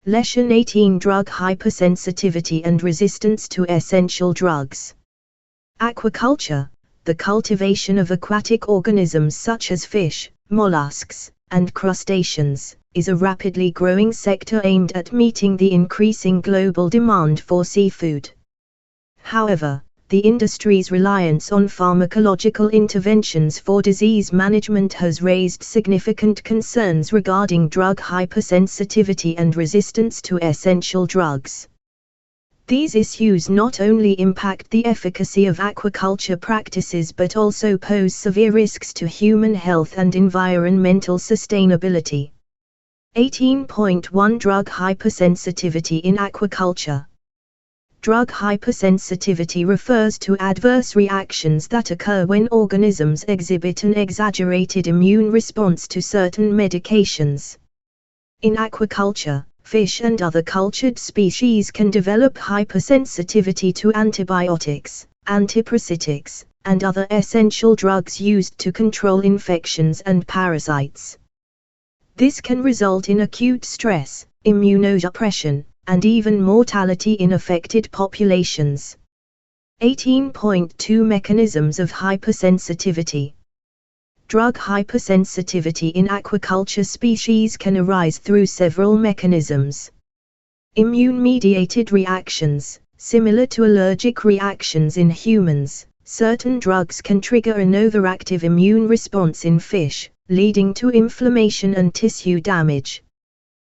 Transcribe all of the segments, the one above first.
Lesson 18: Drug hypersensitivity and resistance to essential drugs. Aquaculture, the cultivation of aquatic organisms such as fish, mollusks, and crustaceans, is a rapidly growing sector aimed at meeting the increasing global demand for seafood. However, the industry's reliance on pharmacological interventions for disease management has raised significant concerns regarding drug hypersensitivity and resistance to essential drugs. These issues not only impact the efficacy of aquaculture practices but also pose severe risks to human health and environmental sustainability. 18.1 Drug hypersensitivity in aquaculture. Drug hypersensitivity refers to adverse reactions that occur when organisms exhibit an exaggerated immune response to certain medications. In aquaculture, fish and other cultured species can develop hypersensitivity to antibiotics, antiparasitics, and other essential drugs used to control infections and parasites. This can result in acute stress, immunosuppression, and even mortality in affected populations. 18.2 Mechanisms of hypersensitivity. Drug hypersensitivity in aquaculture species can arise through several mechanisms. Immune-mediated reactions. Similar to allergic reactions in humans, certain drugs can trigger an overactive immune response in fish, leading to inflammation and tissue damage.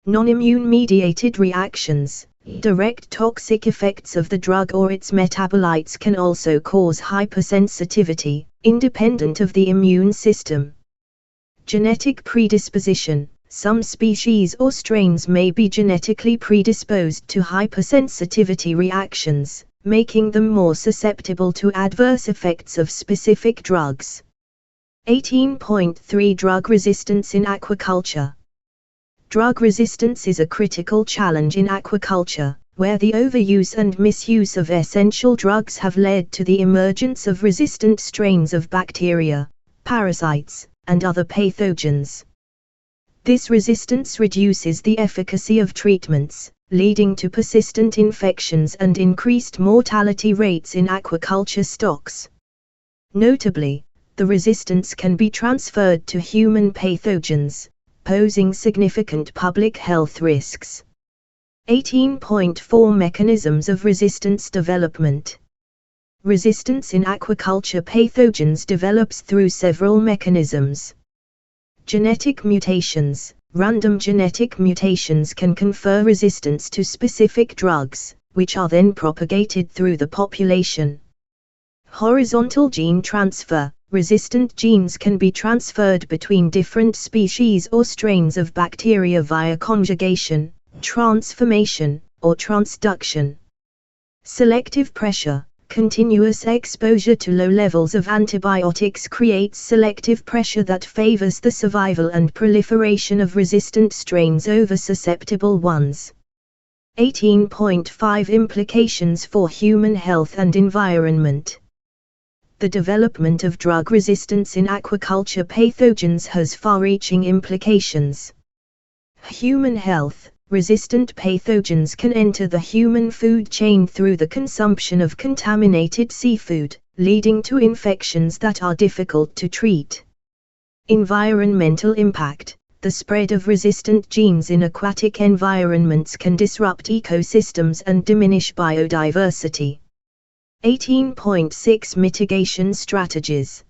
Non-immune-mediated reactions. Direct toxic effects of the drug or its metabolites can also cause hypersensitivity, independent of the immune system. Genetic predisposition. Some species or strains may be genetically predisposed to hypersensitivity reactions, making them more susceptible to adverse effects of specific drugs. 18.3 Drug resistance in aquaculture. Drug resistance is a critical challenge in aquaculture, where the overuse and misuse of essential drugs have led to the emergence of resistant strains of bacteria, parasites, and other pathogens. This resistance reduces the efficacy of treatments, leading to persistent infections and increased mortality rates in aquaculture stocks. Notably, the resistance can be transferred to human pathogens, posing significant public health risks. 18.4 Mechanisms of resistance development. Resistance in aquaculture pathogens develops through several mechanisms. Genetic mutations. Random genetic mutations can confer resistance to specific drugs, which are then propagated through the population. Horizontal gene transfer. Resistant genes can be transferred between different species or strains of bacteria via conjugation, transformation, or transduction. Selective pressure. Continuous exposure to low levels of antibiotics creates selective pressure that favors the survival and proliferation of resistant strains over susceptible ones. 18.5 Implications for human health and environment. The development of drug resistance in aquaculture pathogens has far-reaching implications. Human health. Resistant pathogens can enter the human food chain through the consumption of contaminated seafood, leading to infections that are difficult to treat. Environmental impact. The spread of resistant genes in aquatic environments can disrupt ecosystems and diminish biodiversity. 18.6 Mitigation strategies.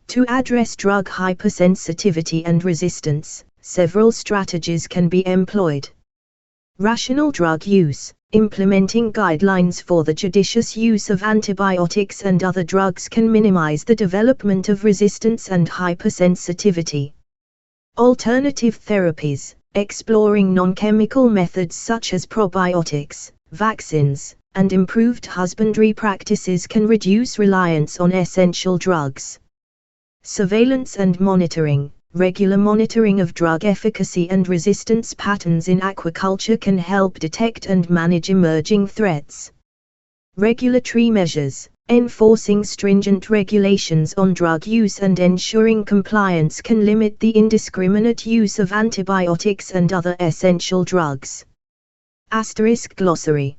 To address drug hypersensitivity and resistance, several strategies can be employed. Rational drug use. Implementing guidelines for the judicious use of antibiotics and other drugs can minimize the development of resistance and hypersensitivity. Alternative therapies. Exploring non-chemical methods such as probiotics, vaccines, and improved husbandry practices can reduce reliance on essential drugs. Surveillance and monitoring. Regular monitoring of drug efficacy and resistance patterns in aquaculture can help detect and manage emerging threats. Regulatory measures. Enforcing stringent regulations on drug use and ensuring compliance can limit the indiscriminate use of antibiotics and other essential drugs. *Glossary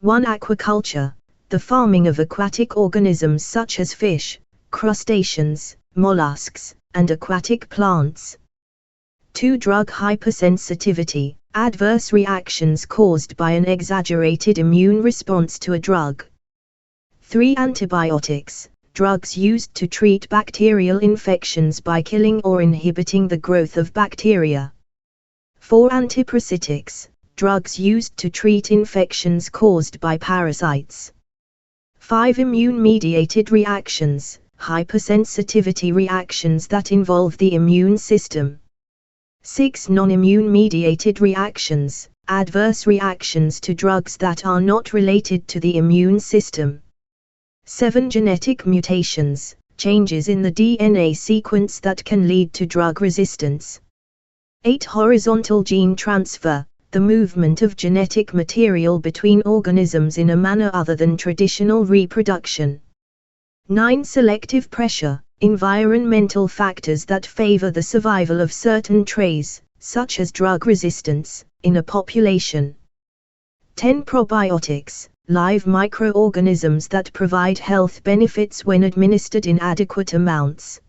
1. Aquaculture, the farming of aquatic organisms such as fish, crustaceans, mollusks, and aquatic plants. 2. Drug hypersensitivity, adverse reactions caused by an exaggerated immune response to a drug. 3. Antibiotics, drugs used to treat bacterial infections by killing or inhibiting the growth of bacteria. 4. Antiparasitics, drugs used to treat infections caused by parasites. 5. Immune-mediated reactions, hypersensitivity reactions that involve the immune system. 6. Non-immune-mediated reactions, adverse reactions to drugs that are not related to the immune system. 7. Genetic mutations, changes in the DNA sequence that can lead to drug resistance. 8. Horizontal gene transfer, the movement of genetic material between organisms in a manner other than traditional reproduction. 9. Selective pressure, environmental factors that favor the survival of certain traits, such as drug resistance, in a population. 10. Probiotics, live microorganisms that provide health benefits when administered in adequate amounts.